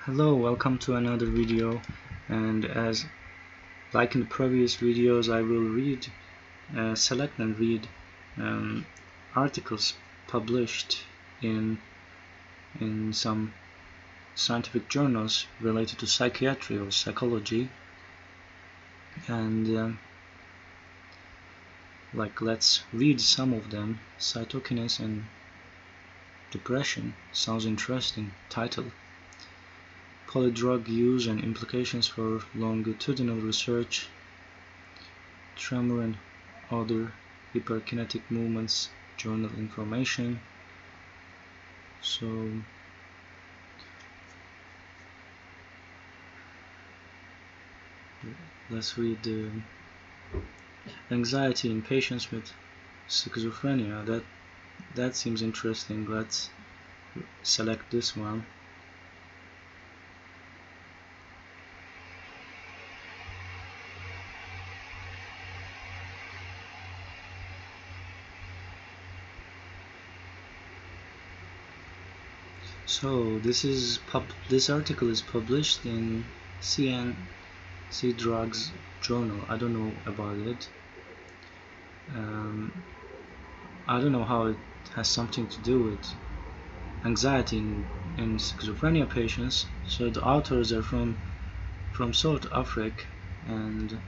Hello, welcome to another video, and as like in the previous videos I will select and read articles published in some scientific journals related to psychiatry or psychology, and let's read some of them. Cytokinase and depression sounds interesting. Title: Polydrug use and implications for longitudinal research, tremor and other hyperkinetic movements, journal information. So let's read the anxiety in patients with schizophrenia. That seems interesting. Let's select this one. So this article is published in CNC Drugs Journal. I don't know about it. I don't know how it has something to do with anxiety in schizophrenia patients. So the authors are from South Africa, and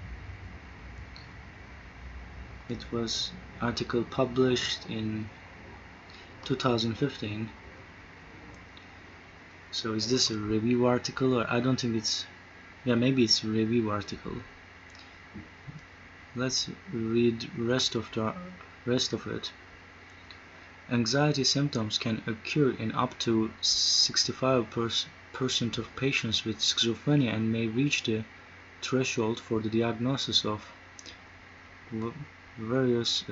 it was article published in 2015. So is this a review article, or I don't think it's, yeah, maybe it's a review article. Let's read rest of it. Anxiety symptoms can occur in up to 65% of patients with schizophrenia and may reach the threshold for the diagnosis of various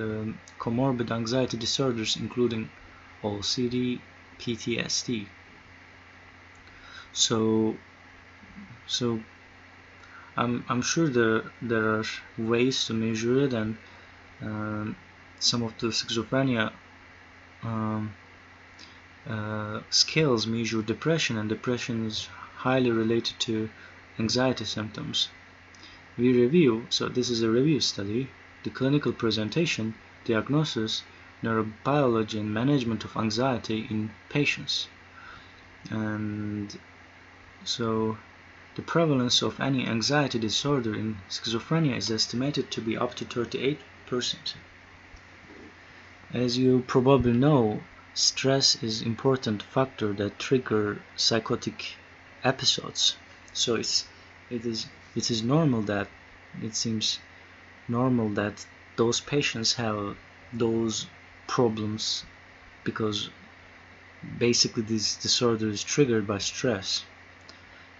comorbid anxiety disorders, including OCD, PTSD. So I'm sure there are ways to measure it, and some of the schizophrenia scales measure depression, and depression is highly related to anxiety symptoms. So this is a review study: the clinical presentation, diagnosis, neurobiology and management of anxiety in patients. And so the prevalence of any anxiety disorder in schizophrenia is estimated to be up to 38%. As you probably know, stress is an important factor that trigger psychotic episodes. So it seems normal that those patients have those problems, because basically this disorder is triggered by stress.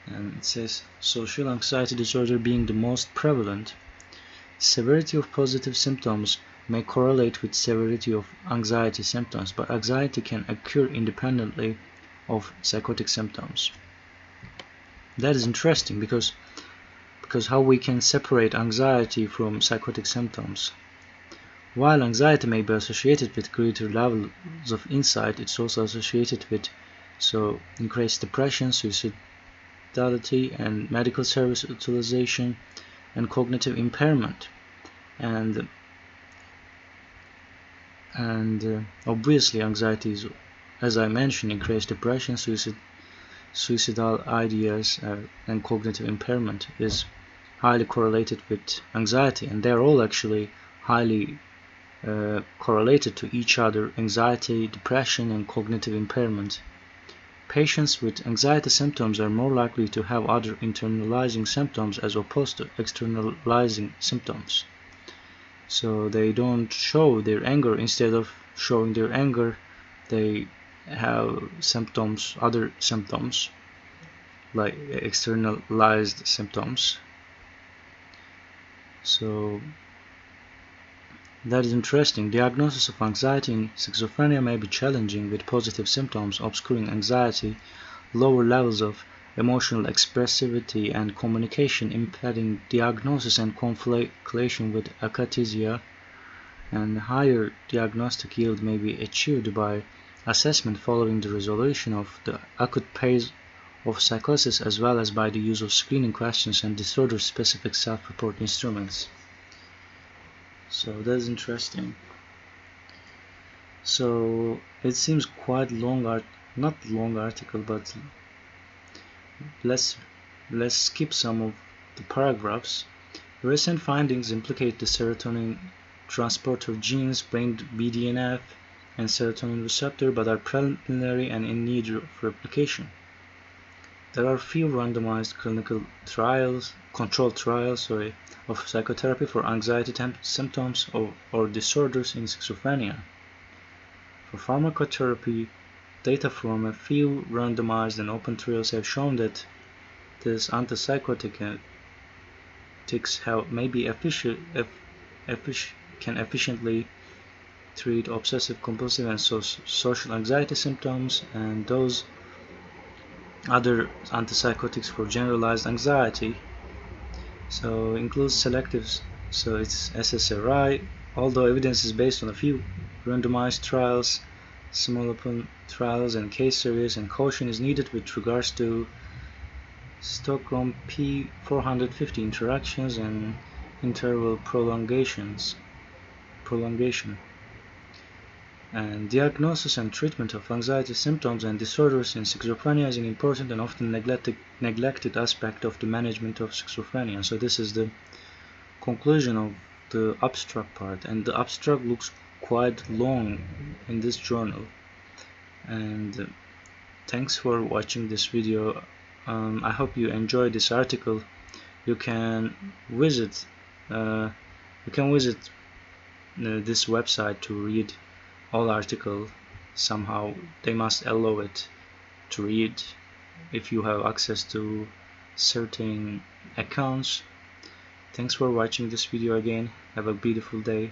And it says social anxiety disorder being the most prevalent. Severity of positive symptoms may correlate with severity of anxiety symptoms, but anxiety can occur independently of psychotic symptoms. That is interesting, because how we can separate anxiety from psychotic symptoms. While anxiety may be associated with greater levels of insight, it's also associated with increased depression, suicidality, and medical service utilization, and cognitive impairment, and obviously anxiety is, as I mentioned, increased depression, suicidal ideas, and cognitive impairment is highly correlated with anxiety, and they're all actually highly correlated to each other: anxiety, depression, and cognitive impairment. Patients with anxiety symptoms are more likely to have other internalizing symptoms as opposed to externalizing symptoms. So they don't show their anger. Instead of showing their anger, they have other symptoms, like externalized symptoms. So that is interesting. Diagnosis of anxiety in schizophrenia may be challenging, with positive symptoms obscuring anxiety, lower levels of emotional expressivity and communication impeding diagnosis and conflation with akathisia, and higher diagnostic yield may be achieved by assessment following the resolution of the acute phase of psychosis, as well as by the use of screening questions and disorder-specific self-report instruments. So that's interesting. So it seems quite long, not long article, but let's skip some of the paragraphs. Recent findings implicate the serotonin transporter genes, brain BDNF, and serotonin receptor, but are preliminary and in need of replication. There are few randomized clinical controlled trials of psychotherapy for anxiety symptoms or disorders in schizophrenia. For pharmacotherapy, data from a few randomized and open trials have shown that these antipsychotics can efficiently treat obsessive compulsive and social anxiety symptoms, and those other antipsychotics for generalized anxiety. So includes selectives, so it's SSRI, although evidence is based on a few randomized trials, small open trials and case series, and caution is needed with regards to Stockholm P450 interactions and interval prolongation. And diagnosis and treatment of anxiety symptoms and disorders in schizophrenia is an important and often neglected aspect of the management of schizophrenia. So this is the conclusion of the abstract part, and the abstract looks quite long in this journal. And thanks for watching this video. I hope you enjoyed this article. You can visit this website to read all article. Somehow they must allow it to read if you have access to certain accounts. Thanks for watching this video again. Have a beautiful day.